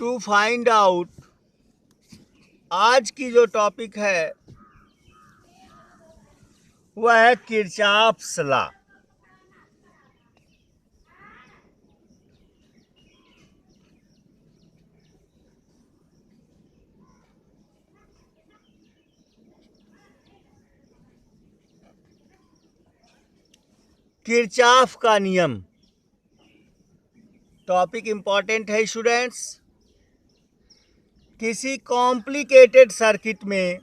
To find out आज की जो टॉपिक है वह है किरचॉफ्स लॉ। किरचॉफ का नियम टॉपिक इंपॉर्टेंट है स्टूडेंट्स। किसी कॉम्प्लिकेटेड सर्किट में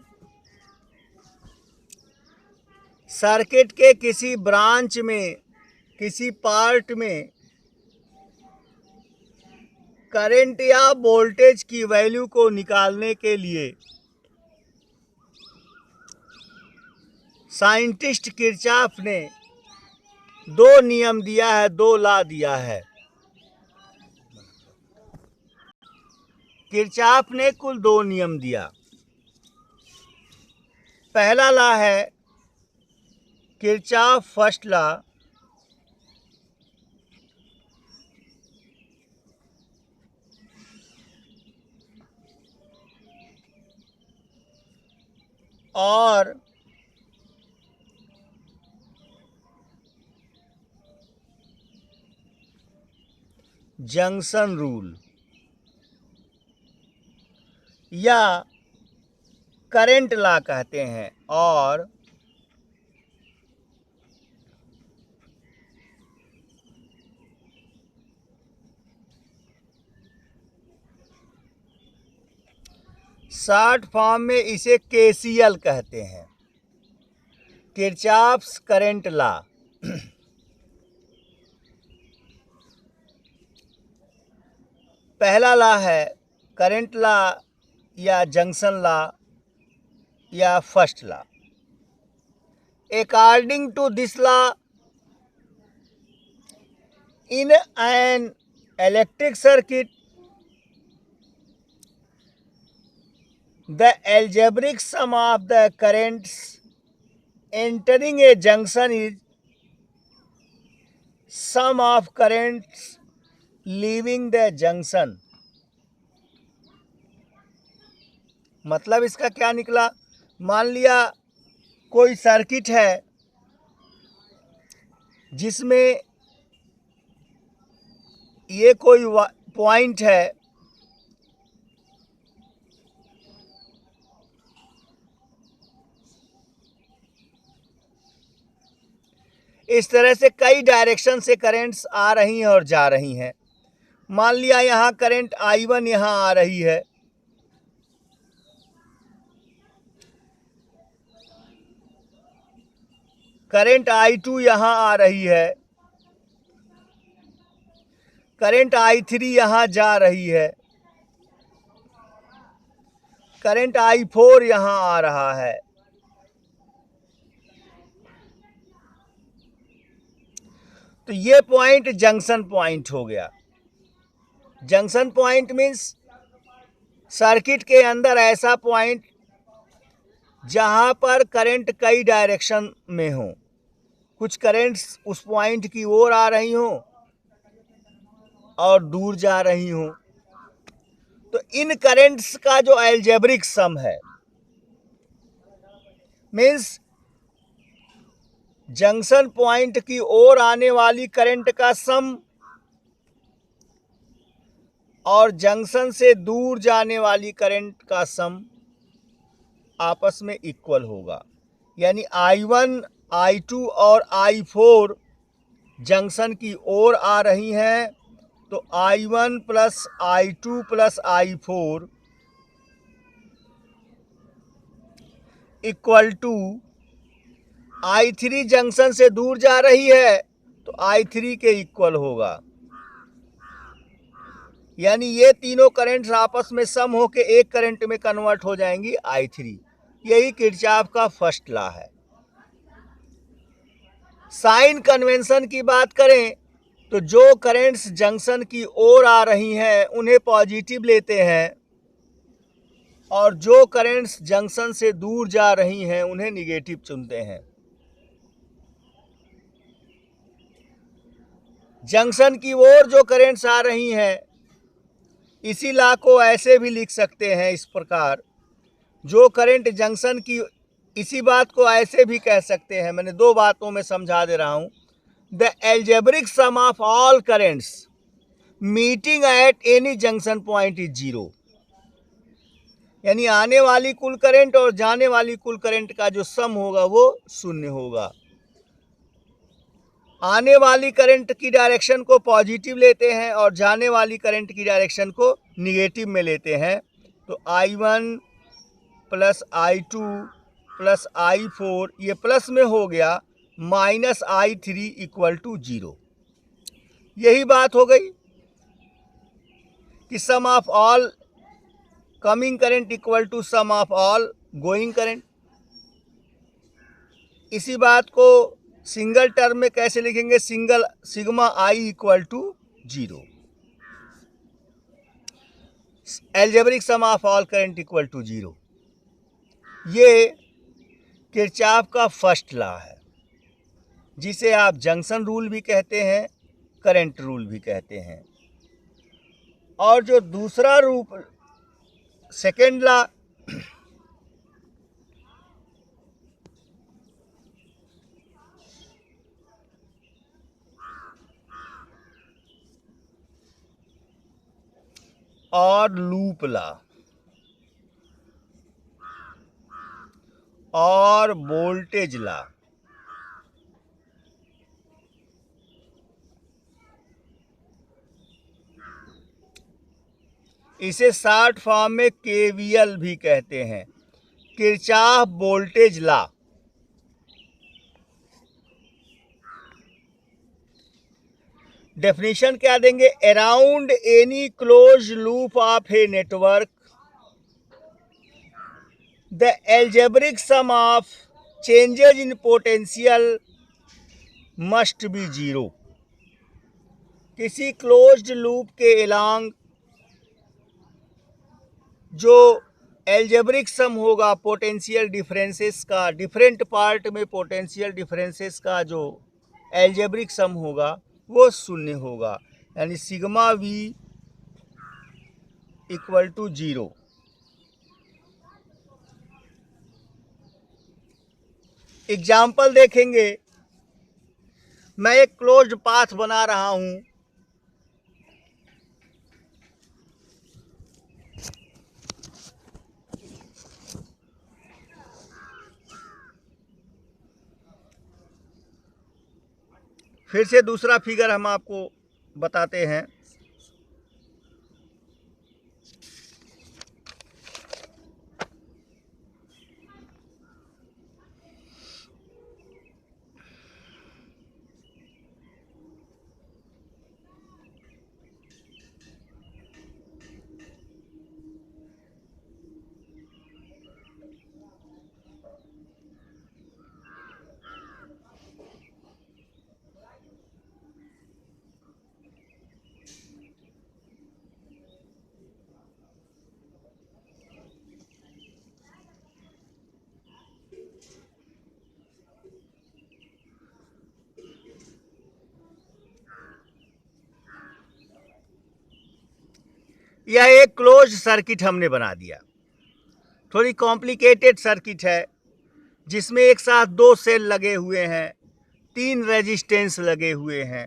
सर्किट के किसी ब्रांच में किसी पार्ट में करंट या वोल्टेज की वैल्यू को निकालने के लिए साइंटिस्ट किरचॉफ ने दो नियम दिया है, दो लॉ दिया है। किरचॉफ ने कुल दो नियम दिया। पहला लॉ है किरचॉफ फर्स्ट लॉ, और जंक्शन रूल या करंट लॉ कहते हैं। और शॉर्ट फॉर्म में इसे केसीएल कहते हैं, किरचॉफ्स करंट लॉ। पहला लॉ है करंट लॉ या जंक्शन लॉ या first law. According to this law, in an electric circuit the algebraic sum of the currents entering a junction is sum of currents leaving the junction। मतलब इसका क्या निकला? मान लिया कोई सर्किट है जिसमें ये कोई पॉइंट है, इस तरह से कई डायरेक्शन से करंट्स आ रही हैं और जा रही हैं। मान लिया यहाँ करंट I1 यहाँ आ रही है, करंट I2 यहाँ आ रही है, करंट I3 यहाँ जा रही है, करंट I4 यहाँ आ रहा है। तो ये पॉइंट जंक्शन पॉइंट हो गया। जंक्शन पॉइंट मीन्स सर्किट के अंदर ऐसा पॉइंट जहां पर करंट कई डायरेक्शन में हो, कुछ करंट्स उस पॉइंट की ओर आ रही हो और दूर जा रही हो। तो इन करंट्स का जो अलजेब्रिक सम है, मीन्स जंक्शन पॉइंट की ओर आने वाली करंट का सम और जंक्शन से दूर जाने वाली करंट का सम आपस में इक्वल होगा। यानी I1, I2 और I4 जंक्शन की ओर आ रही हैं, तो I1 plus I2 plus I4 equal to I3 junction से दूर जा रही है तो I3 के इक्वल होगा। यानी ये तीनों करंट्स आपस में सम होकर एक करंट में कन्वर्ट हो जाएंगी I3। यही किरचॉफ का फर्स्ट लॉ है। साइन कन्वेंशन की बात करें तो जो करंट्स जंक्शन की ओर आ रही हैं उन्हें पॉजिटिव लेते हैं और जो करंट्स जंक्शन से दूर जा रही हैं उन्हें निगेटिव चुनते हैं। जंक्शन की ओर जो करंट्स आ रही हैं इसी लॉ को ऐसे भी लिख सकते हैं इस प्रकार, जो करंट जंक्शन की, इसी बात को ऐसे भी कह सकते हैं, मैंने दो बातों में समझा दे रहा हूं, the algebraic sum of all currents meeting at any junction point is zero. यानी आने वाली कुल करंट और जाने वाली कुल करंट का जो सम होगा वो शून्य होगा। आने वाली करंट की डायरेक्शन को पॉजिटिव लेते हैं और जाने वाली करंट की डायरेक्शन को निगेटिव में लेते हैं, तो I1 plus I2 plus I4 ये प्लस में हो गया, माइनस I3 इक्वल टू 0। यही बात हो गई कि sum of all coming current equal to sum of all going current. इसी बात को सिंगल टर्म में कैसे लिखेंगे, single sigma I equal to 0, algebraic sum of all current equal to 0। ये किरचॉफ का फर्स्ट लॉ है, जिसे आप जंक्शन रूल भी कहते हैं, करंट रूल भी कहते हैं। और जो दूसरा रूप, सेकेंड लॉ, और लूप लॉ और वोल्टेज लॉ, इसे शॉर्ट फॉर्म में केवीएल भी कहते हैं, किरचॉफ वोल्टेज लॉ। डेफिनेशन क्या देंगे, around any close loop of a network the algebraic sum of changes in potential must be 0। किसी क्लोज्ड लूप के एलॉन्ग जो एल्जेब्रिक सम होगा पोटेंशियल डिफरेंसेस का, डिफरेंट पार्ट में पोटेंशियल डिफरेंसेस का जो एल्जेब्रिक सम होगा वो शून्य होगा, यानी sigma we equal to 0। Example देखेंगे, मैं एक क्लोज्ड पाथ बना रहा हूं, फिर से दूसरा फिगर हम आपको बताते हैं। यह एक क्लोज सर्किट हमने बना दिया, थोड़ी कॉम्प्लिकेटेड सर्किट है, जिसमें एक साथ दो सेल लगे हुए हैं, 3 रेजिस्टेंस लगे हुए हैं।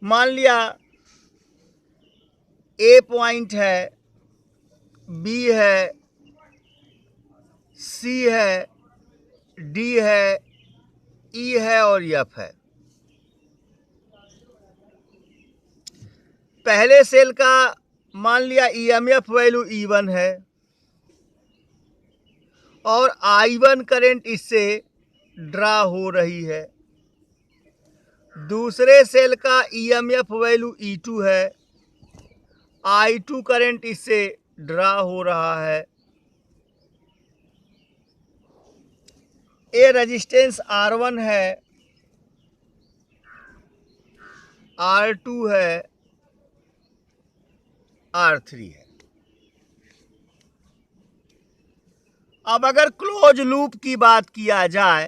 मान लिया ए पॉइंट है, बी है, सी है, डी है, ई है और एफ है। पहले सेल का मान लिया ईएमएफ वैल्यू E1 है और I1 करंट इससे ड्रा हो रही है। दूसरे सेल का ईएमएफ वैल्यू E2 है, I2 करंट इससे ड्रा हो रहा है। ये रेजिस्टेंस R1 है, R2 है, R3 है। अब अगर क्लोज लूप की बात किया जाए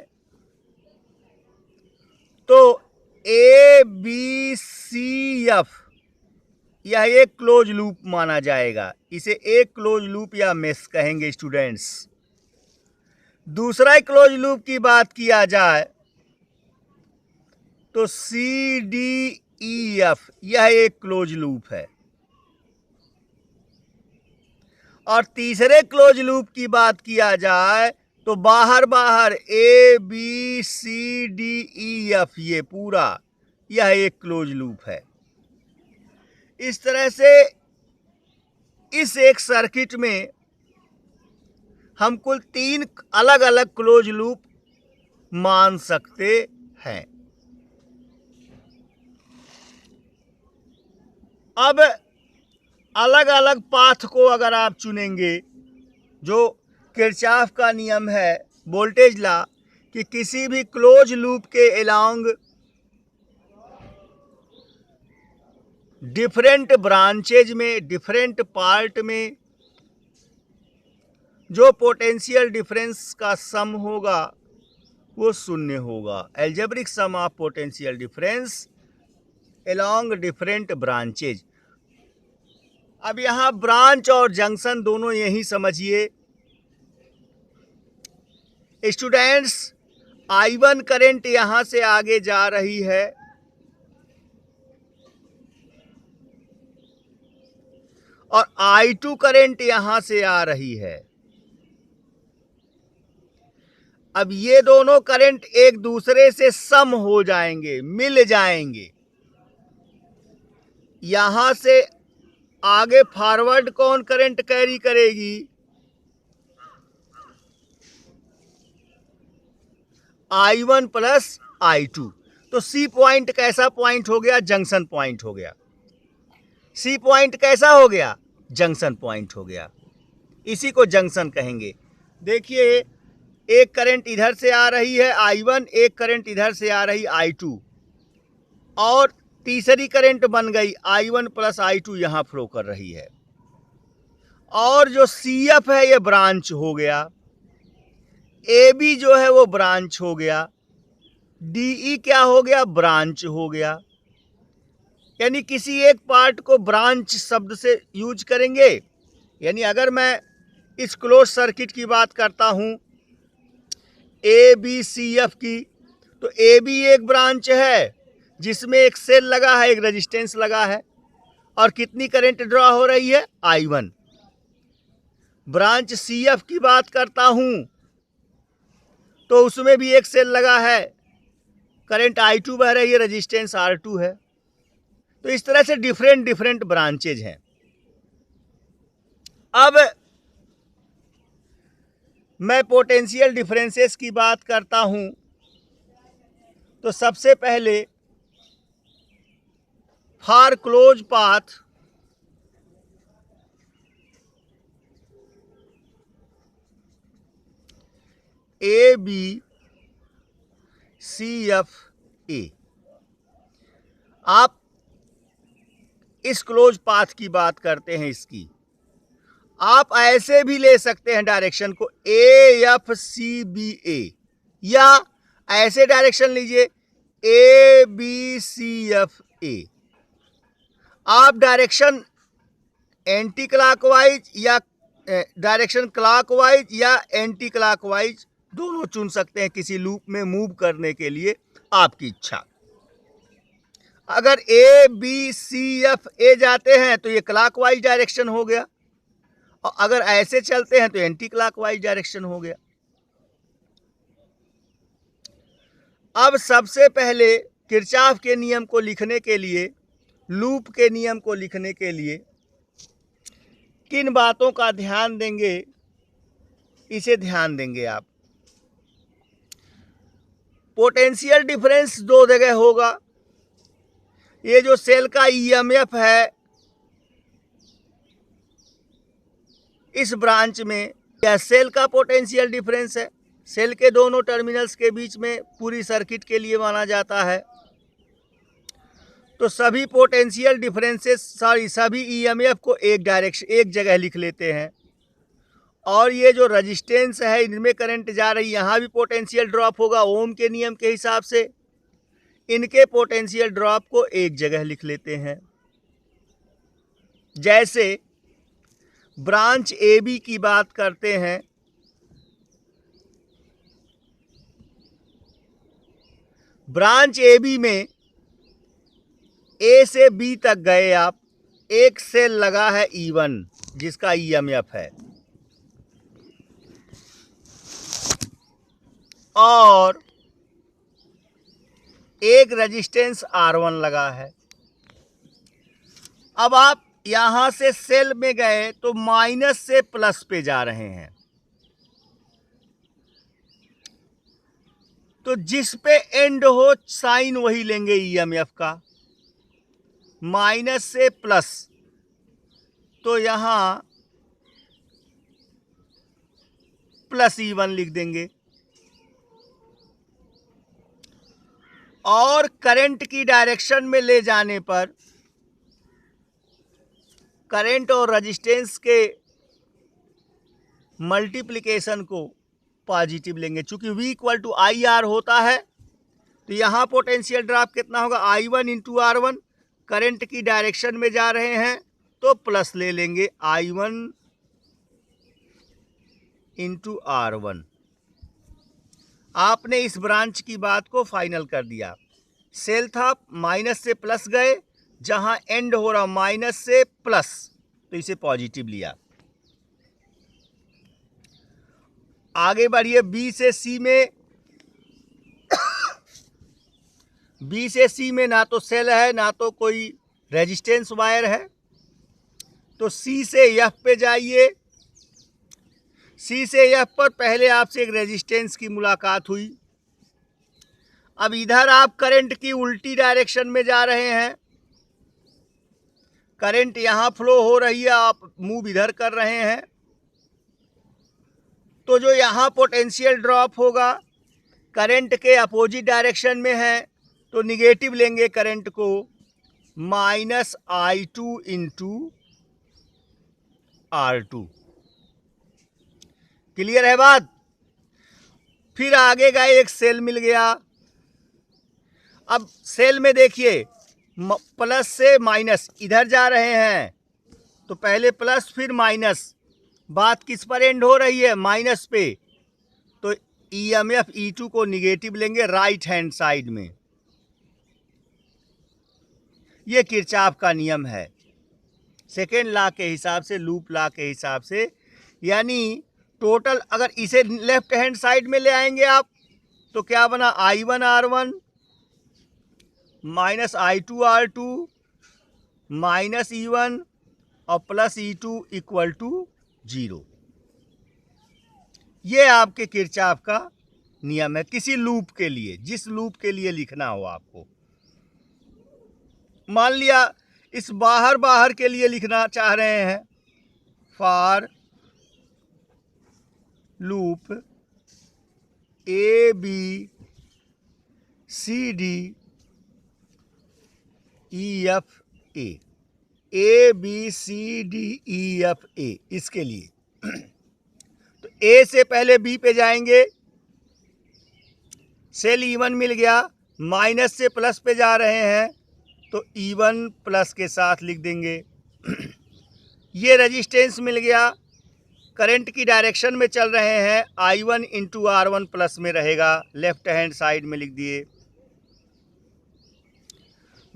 तो A B C F यह एक क्लोज लूप माना जाएगा। इसे एक क्लोज लूप या मेश कहेंगे स्टूडेंट्स। दूसरा क्लोज लूप की बात किया जाए तो CDEF यह एक क्लोज लूप है। और तीसरे क्लोज लूप की बात किया जाए तो बाहर बाहर ABCDEF ये पूरा यह एक क्लोज लूप है। इस तरह से इस एक सर्किट में हम कुल 3 अलग अलग क्लोज लूप मान सकते हैं। अब अलग अलग पाथ को अगर आप चुनेंगे, जो किरचॉफ का नियम है वोल्टेज लॉ कि किसी भी क्लोज लूप के अलोंग डिफरेंट ब्रांचेज में, डिफरेंट पार्ट में जो पोटेंशियल डिफरेंस का सम होगा वो 0 होगा। Algebraic sum of potential difference along different branches. अब यहाँ ब्रांच और जंक्शन दोनों यही समझिए स्टूडेंट्स। I1 करंट यहाँ से आगे जा रही है और I2 करंट यहाँ से आ रही है। अब ये दोनों करंट एक दूसरे से सम हो जाएंगे, मिल जाएंगे। यहां से आगे फॉरवर्ड कौन करंट कैरी करेगी? I1 plus I2। तो C पॉइंट कैसा पॉइंट हो गया? जंक्शन पॉइंट हो गया। C पॉइंट कैसा हो गया? जंक्शन पॉइंट हो गया। इसी को जंक्शन कहेंगे। देखिए, एक करंट इधर से आ रही है I1, एक करंट इधर से आ रही I2, और तीसरी करंट बन गई I1 प्लस I2 यहां फ्लो कर रही है। और जो CF है ये ब्रांच हो गया, AB जो है वो ब्रांच हो गया, DE क्या हो गया? ब्रांच हो गया। यानी किसी एक पार्ट को ब्रांच शब्द से यूज करेंगे। यानी अगर मैं इस क्लोज सर्किट की बात करता हूं ABCF की, तो AB एक ब्रांच है जिसमें एक सेल लगा है, एक रेजिस्टेंस लगा है, और कितनी करंट ड्रॉ हो रही है? I1। ब्रांच CF की बात करता हूं तो उसमें भी एक सेल लगा है, करंट I2 बह रही है, रेजिस्टेंस R2 है। तो इस तरह से डिफरेंट डिफरेंट ब्रांचेज हैं। अब मैं पोटेंशियल डिफरेंसेस की बात करता हूं तो सबसे पहले फॉर क्लोज पाथ ABCFA, आप इस क्लोज पाथ की बात करते हैं। इसकी आप ऐसे भी ले सकते हैं डायरेक्शन को AFCBA, या ऐसे डायरेक्शन लीजिए ABCFA। आप डायरेक्शन एंटी क्लॉकवाइज या डायरेक्शन क्लॉकवाइज या एंटी क्लॉकवाइज दोनों चुन सकते हैं किसी लूप में मूव करने के लिए, आपकी इच्छा। अगर ABCFA जाते हैं तो ये क्लॉकवाइज डायरेक्शन हो गया, और अगर ऐसे चलते हैं तो एंटी क्लॉकवाइज डायरेक्शन हो गया। अब सबसे पहले किरचॉफ के नियम को लिखने के लिए, लूप के नियम को लिखने के लिए किन बातों का ध्यान देंगे, इसे ध्यान देंगे आप। पोटेंशियल डिफरेंस दो जगह होगा। ये जो सेल का EMF है इस ब्रांच में, यह सेल का पोटेंशियल डिफरेंस है। सेल के दोनों टर्मिनल्स के बीच में पूरी सर्किट के लिए माना जाता है। तो सभी पोटेंशियल डिफरेंसेस, सभी EMF को एक जगह लिख लेते हैं। और ये जो रेजिस्टेंस है, इनमें करंट जा रही, यहाँ भी पोटेंशियल ड्रॉप होगा ओम के नियम के हिसाब से। इनके पोटेंशियल ड्रॉप को एक जगह लिख लेते हैं। जैसे ब्रांच ए बी की बात करते हैं, ब्रांच ए बी में ए से बी तक गए आप, एक सेल लगा है E1 जिसका EMF है, और एक रेजिस्टेंस R1 लगा है। अब आप यहां से सेल में गए तो माइनस से प्लस पे जा रहे हैं, तो जिस पे एंड हो साइन वही लेंगे EMF का, माइनस से प्लस, तो यहां प्लस E1 लिख देंगे। और करंट की डायरेक्शन में ले जाने पर करंट और रेजिस्टेंस के मल्टीप्लिकेशन को पॉजिटिव लेंगे। चूंकि V इक्वल टू IR होता है, तो यहाँ पोटेंशियल ड्रॉप कितना होगा, I1 इंटू R1। करंट की डायरेक्शन में जा रहे हैं तो प्लस ले लेंगे, I1 इंटू R1। आपने इस ब्रांच की बात को फाइनल कर दिया। सेल था, माइनस से प्लस गए, जहां एंड हो रहा माइनस से प्लस, तो इसे पॉजिटिव लिया। आगे बढ़िए, बी से सी में बी से सी में ना तो सेल है ना तो कोई रेजिस्टेंस वायर है, तो सी से एफ पे जाइए। सी से एफ पर पहले आपसे एक रेजिस्टेंस की मुलाकात हुई। अब इधर आप करंट की उल्टी डायरेक्शन में जा रहे हैं, करंट यहां फ्लो हो रही है, आप मूव इधर कर रहे हैं, तो जो यहां पोटेंशियल ड्रॉप होगा करंट के अपोजिट डायरेक्शन में है, तो निगेटिव लेंगे करंट को, -I2 इंटू R2। क्लियर है बात। फिर आगे का एक सेल मिल गया। अब सेल में देखिए, प्लस से माइनस इधर जा रहे हैं, तो पहले प्लस फिर माइनस, बात किस पर एंड हो रही है, माइनस पे, तो EMF E2 को निगेटिव लेंगे राइट हैंड साइड में। ये किरचॉफ का नियम है सेकेंड लॉ के हिसाब से, लूप लॉ के हिसाब से। यानी टोटल अगर इसे लेफ्ट हैंड साइड में ले आएंगे आप, तो क्या बना, I1 R1 minus I2 R2 minus E1 और प्लस E2 इक्वल टू 0। ये आपके किरचॉफ का नियम है किसी लूप के लिए, जिस लूप के लिए लिखना हो आपको। मान लिया इस बाहर बाहर के लिए लिखना चाह रहे हैं, for loop ABCD EF A, ABCD EF A, इसके लिए तो A से पहले B पे जाएंगे, सेल E1 मिल गया, माइनस से प्लस पे जा रहे हैं, तो E1 प्लस के साथ लिख देंगे। ये रेजिस्टेंस मिल गया, करंट की डायरेक्शन में चल रहे हैं, I1 इंटू R1 प्लस में रहेगा, लेफ्ट हैंड साइड में लिख दिए।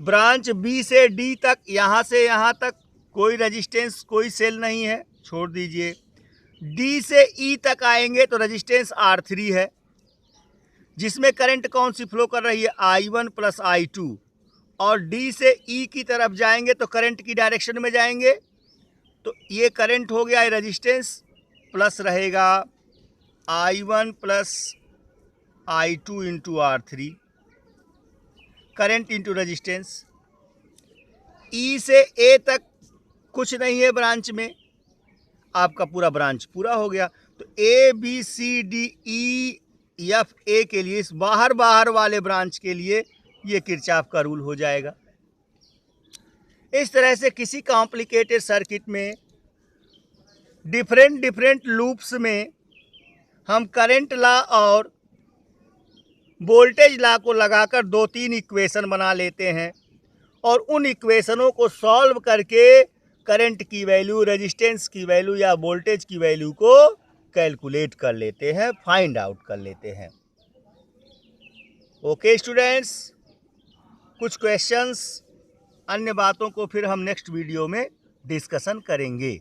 ब्रांच B से D तक, यहाँ से यहाँ तक कोई रेजिस्टेंस, कोई सेल नहीं है, छोड़ दीजिए। D से E तक आएंगे तो रेजिस्टेंस R3 है, जिसमें करंट कौन सी फ्लो कर रही है, I1 प्लस I2। और D से E की तरफ जाएंगे तो करंट की डायरेक्शन में जाएंगे, तो ये करंट हो गया, रेजिस्टेंस प्लस रहेगा I1 plus I2 into R3, current into resistance. E से A तक कुछ नहीं है ब्रांच में, आपका पूरा ब्रांच पूरा हो गया। तो ABCDEF के लिए, इस बाहर बाहर वाले ब्रांच के लिए ये किरचॉफ का रूल हो जाएगा। इस तरह से किसी कॉम्प्लिकेटेड सर्किट में डिफरेंट लूप्स में हम करंट लॉ और वोल्टेज लॉ को लगाकर 2-3 इक्वेशन बना लेते हैं, और उन इक्वेशनों को सॉल्व करके करंट की वैल्यू, रेजिस्टेंस की वैल्यू या वोल्टेज की वैल्यू को कैलकुलेट कर लेते हैं, फाइंड आउट कर लेते हैं। ओके स्टूडेंट्स, कुछ क्वेश्चंस, अन्य बातों को फिर हम नेक्स्ट वीडियो में डिस्कशन करेंगे।